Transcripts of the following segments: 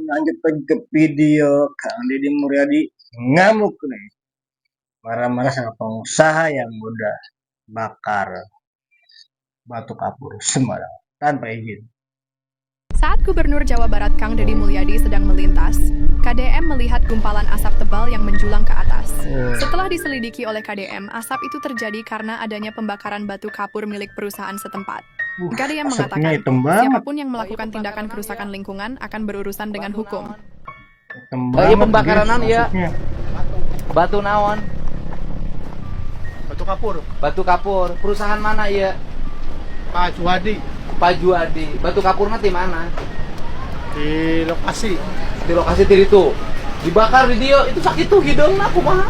lanjut lagi ke video. Kang Deddy Mulyadi ngamuk nih. Marah-marah sama pengusaha yang udah bakar batu kapur sembarangan tanpa izin. Saat Gubernur Jawa Barat Kang Deddy Mulyadi sedang melintas, KDM melihat gumpalan asap tebal yang menjulang ke atas. Setelah diselidiki oleh KDM, asap itu terjadi karena adanya pembakaran batu kapur milik perusahaan setempat. KDM Asapnya mengatakan, hitam banget. siapapun yang melakukan tindakan kerusakan lingkungan akan berurusan dengan hukum. Hitam Oh iya, banget, pembakaran guys, ya. asapnya. Batu naon? Batu kapur, Batu kapur. Perusahaan mana ya? Pak Juwadi Pak Juwadi. Batu kapurnya di mana? di lokasi. Di lokasi itu. Dibakar di dia itu sakit tuh hidung aku mah.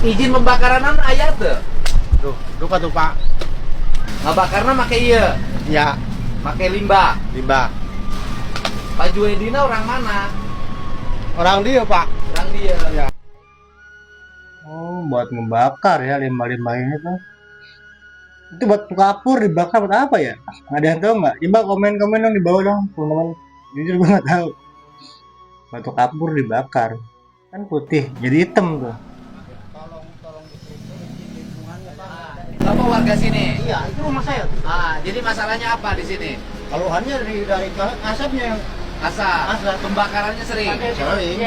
Izin pembakaran aya teu. Duka tuh Pak. Ngabakarna make ieu, Ya, make limbah. limbah. Pak Juwadina orang mana? Orang dia Pak. Orang dia. Ya. Oh, buat ngebakar ya limbah-limbah ini tuh. Itu batu kapur dibakar buat apa ya? Ada yang tahu nggak? Coba komen-komen dong di bawah dong, teman-teman. Jujur gue nggak tahu. Batu kapur dibakar, kan putih, jadi hitam tuh. Bapak warga sini. Iya, itu rumah saya. Jadi masalahnya apa di sini? Keluhannya dari asapnya yang Asap. Pembakarannya sering. sering.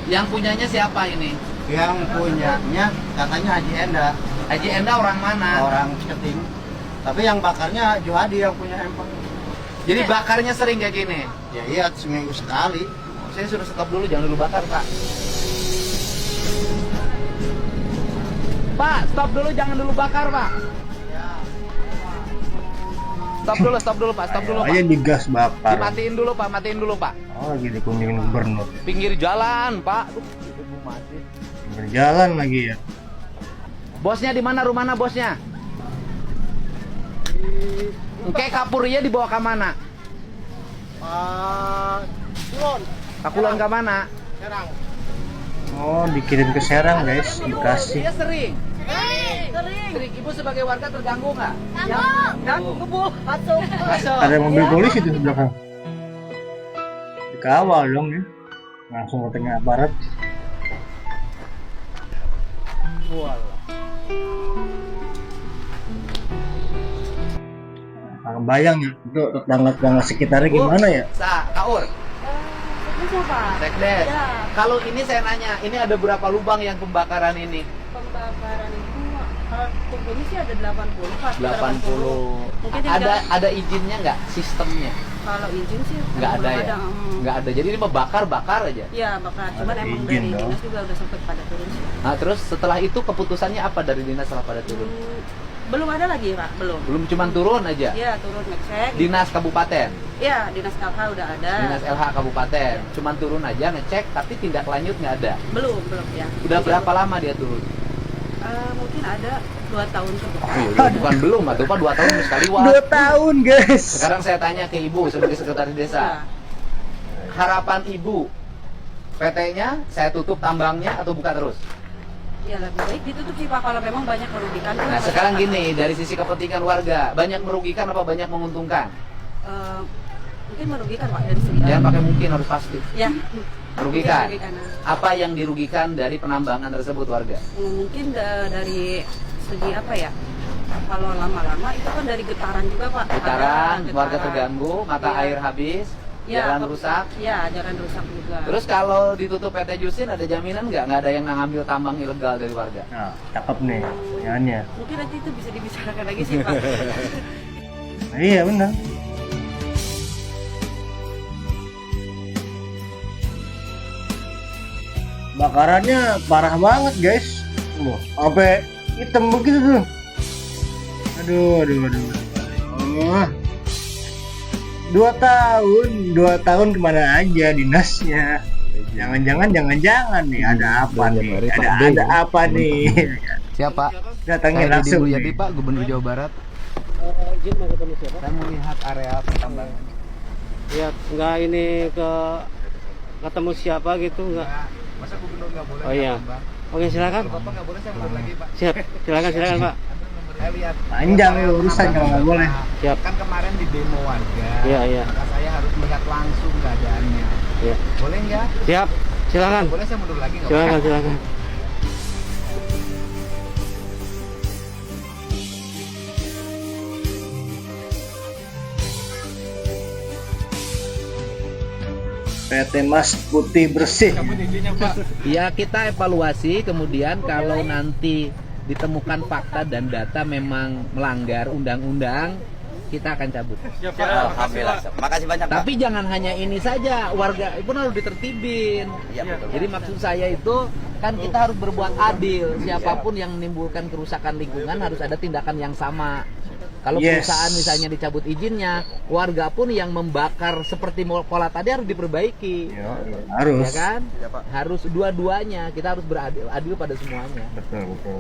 Yang punyanya siapa ini? Yang punyanya katanya Haji Enda, Haji Enda orang mana? orang Ceting. Tapi yang bakarnya Juwadi yang punya empang. Jadi bakarnya sering kayak gini. Ya iya, seminggu sekali. Saya suruh stop dulu, jangan dulu bakar, Pak. Pak, stop dulu, jangan dulu bakar, Pak. Stop dulu, Pak. Stop dulu, Ayo Pak. digas bakar. Matiin dulu, Pak. Oh, lagi dikunjungin gubernur. Pinggir jalan, Pak. Mati. Berjalan lagi ya. Bosnya di mana? Rumahnya bosnya? Engke kapurnya dibawa ke mana? Kulon, Kakulon ke mana? Serang. Oh, dikirim ke Serang guys, Bekasi. Dia sering. Sering. Ibu sebagai warga terganggu nggak? Ganggu, Bu. Masuk. Ada mobil polisi tuh di belakang. Dikawal dong ya. Langsung ke tengah barat. Nah, bayang ya, itu tetangga-tetangga sekitarnya gimana ya? Kaur. Siapa? Sekdes. Ya. Kalau ini saya nanya, ini ada berapa lubang yang pembakaran ini? Pembakaran itu kalau kumpulnya sih ada 80 Pak. 80. Mungkin yang Ada izinnya nggak? Sistemnya? kalau izin sih Nggak ada belum ya? Nggak ada. Jadi ini bakar aja. Iya, bakar. Cuman Ada emang izin dari dong. dinas juga udah sempet pada turun sih. Nah, terus setelah itu keputusannya apa dari dinas setelah pada turun? Belum ada lagi, Pak. Belum. Belum, cuman turun aja. Iya, turun ngecek. Dinas kabupaten, Iya, dinas LH udah ada. dinas LH kabupaten, cuman turun aja ngecek, tapi tindak lanjut nggak ada. Belum ya. Udah berapa lama dia turun? Mungkin ada 2 tahun cukup. Bukan belum, atau Pak 2 tahun sekali 2 tahun guys. Sekarang saya tanya ke Ibu sebagai sekretaris desa. Iya. Harapan Ibu, PT-nya saya tutup tambangnya atau buka terus? Ya lebih baik ditutup sih Pak kalau memang banyak merugikan. Nah, sekarang gini, dari sisi kepentingan warga, banyak merugikan apa banyak menguntungkan? Mungkin merugikan Pak dari segi. Jangan pakai mungkin, harus pasti. Ya. Merugikan. Merugikan. Apa yang dirugikan dari penambangan tersebut warga? Mungkin dari segi apa ya? Kalau lama-lama itu kan dari getaran juga Pak. Getaran, Ada warga terganggu, mata Iya. air habis, Ya, jalan rusak. Iya, jalan rusak juga. Terus kalau ditutup PT Jusin ada jaminan nggak? Nggak ada yang ngambil tambang ilegal dari warga? Nah, cakep nih pertanyaannya. mungkin nanti itu bisa dibicarakan lagi sih Pak. Nah, iya benar. Bakarannya parah banget guys. Loh, sampai hitam begitu tuh. Aduh. Oh. 2 tahun kemana aja dinasnya? Jangan-jangan nih ada apa nih? Ada apa nih? Siapa? Datangin langsung. nih. Pak, Gubernur Jawa Barat. Izin mau ketemu siapa? Saya melihat area pertambangan. Ya, nggak ini ketemu siapa gitu nggak? Masa gubernur nggak boleh? Oh iya. Oke, silakan. Bapak nggak boleh, saya mundur lagi, Pak. Siap. Silakan Pak. Saya lihat Panjang ya urusan kalau nggak boleh. Siap. kan kemarin di demo warga. Iya. Maka saya harus melihat langsung Ya. Boleh nggak? Siap, silakan. Boleh saya mundur lagi nggak? Silakan, silakan. PT Mas putih bersih. Ya, kita evaluasi kemudian kalau nanti ditemukan fakta dan data memang melanggar undang-undang, kita akan cabut. Alhamdulillah. Makasih banyak, Pak. Tapi jangan hanya ini saja, warga pun harus ditertibin. Iya, betul. Jadi maksud saya itu kan kita harus berbuat adil. Siapapun yang menimbulkan kerusakan lingkungan harus ada tindakan yang sama. Kalau Yes. perusahaan misalnya dicabut izinnya, warga pun yang membakar seperti pola tadi harus diperbaiki. Yo, harus. Ya kan? Iya, Pak. Harus dua-duanya. Kita harus beradil adil pada semuanya. Betul, betul.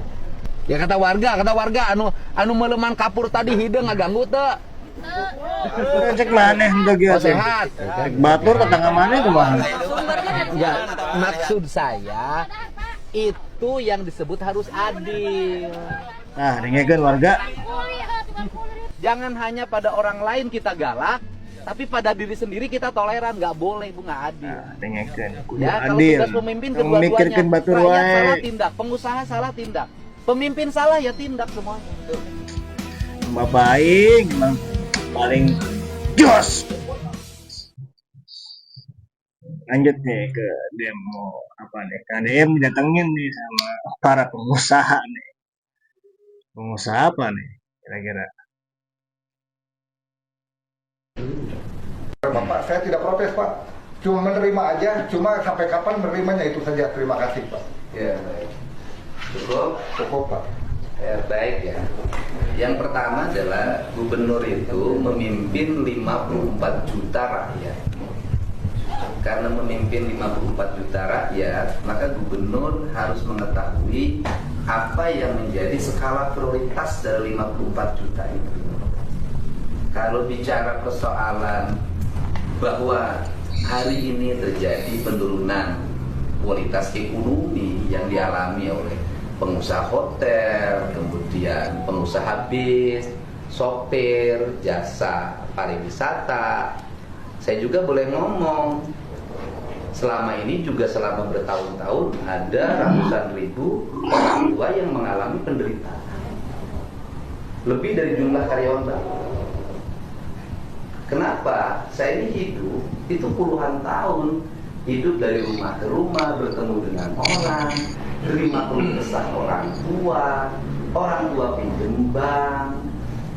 Ya kata warga anu meleman kapur tadi hidung ngaganggu teu. Cek mana udah gitu. Oh, sehat. Cek batur tetangga mana itu mah. Enggak, maksud saya itu yang disebut harus adil. Nah, dengekeun warga. Jangan hanya pada orang lain kita galak, tapi pada diri sendiri kita toleran. Nggak boleh, Bu, nggak adil. Nah, dengekeun. Kudu Ya, kalau adil. tugas pemimpin Yang kedua-duanya. mikirkeun batur Rakyat wae. salah tindak, pengusaha salah tindak, pemimpin salah ya tindak semuanya. Bapak aing emang paling jos. Lanjut nih ke demo apa nih? KDM didatengin nih sama para pengusaha nih. Pengusaha apa nih kira-kira? Bapak, saya tidak protes, Pak. Cuma menerima aja, cuma sampai kapan menerimanya itu saja. Terima kasih, Pak. Ya, baik. Cukup. Cukup, Pak. Ya, baik ya. Yang pertama adalah gubernur itu memimpin 54 juta rakyat. Karena memimpin 54 juta rakyat, maka gubernur harus mengetahui apa yang menjadi skala prioritas dari 54 juta itu. Kalau bicara persoalan bahwa hari ini terjadi penurunan kualitas ekonomi yang dialami oleh pengusaha hotel, kemudian pengusaha bis, sopir, jasa pariwisata. Saya juga boleh ngomong, selama ini juga selama bertahun-tahun ada ratusan ribu orang tua yang mengalami penderitaan. Lebih dari jumlah karyawan baru. Kenapa? Saya ini hidup itu puluhan tahun, hidup dari rumah ke rumah, bertemu dengan orang, terima keluh kesah orang tua pinjam bank,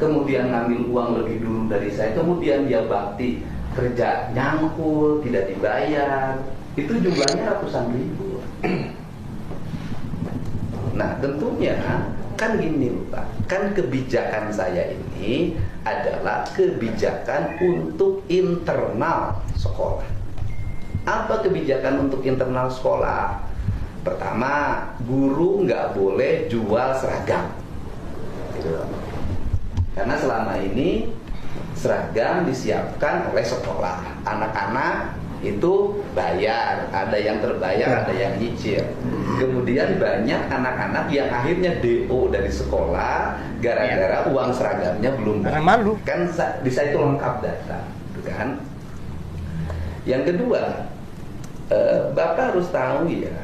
kemudian ngambil uang lebih dulu dari saya, kemudian dia bakti kerja nyangkul, tidak dibayar, itu jumlahnya ratusan ribu. Nah, tentunya kan gini Pak, kan kebijakan saya ini adalah kebijakan untuk internal sekolah. Apa kebijakan untuk internal sekolah? Pertama, guru nggak boleh jual seragam. Gitu. Karena selama ini seragam disiapkan oleh sekolah. Anak-anak itu bayar, ada yang terbayar, ada yang nyicil. Kemudian banyak anak-anak yang akhirnya DO dari sekolah gara-gara uang seragamnya belum Karena bayar. malu. Kan di saya itu lengkap data, gitu kan? Yang kedua, Bapak harus tahu ya,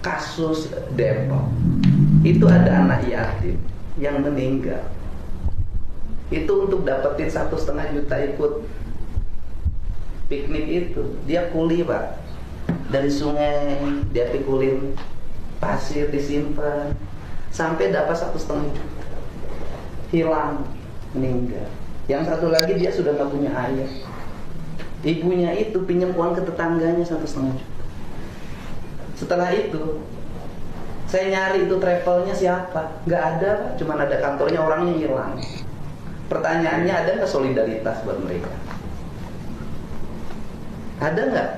kasus Depok itu ada anak yatim yang meninggal. Itu untuk dapetin 1,5 juta ikut piknik itu, dia kuli Pak, dari sungai dia pikulin pasir disimpan sampai dapat 1,5 juta, hilang, meninggal. Yang satu lagi dia sudah nggak punya ayah, ibunya itu pinjam uang ke tetangganya 1,5 juta. Setelah itu saya nyari itu travelnya siapa, nggak ada Pak, cuma ada kantornya, orangnya hilang. Pertanyaannya, ada nggak solidaritas buat mereka? Ada nggak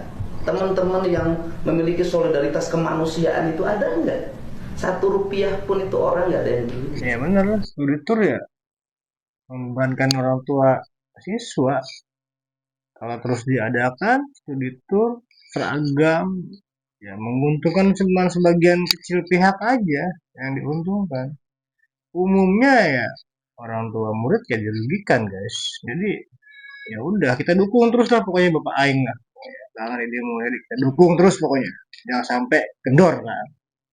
teman-teman yang memiliki solidaritas kemanusiaan itu, ada nggak? 1 rupiah pun itu orang nggak ada yang beli. Ya bener lah, studi tour ya membebankan orang tua siswa. Kalau terus diadakan studi tour seragam, ya menguntungkan cuma sebagian kecil pihak aja yang diuntungkan. Umumnya ya orang tua murid ya dirugikan guys. Jadi ya udah kita dukung terus lah pokoknya Bapak Aing lah. banget ini mulai kita dukung terus pokoknya, jangan sampai kendor, nah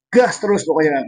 gas terus pokoknya.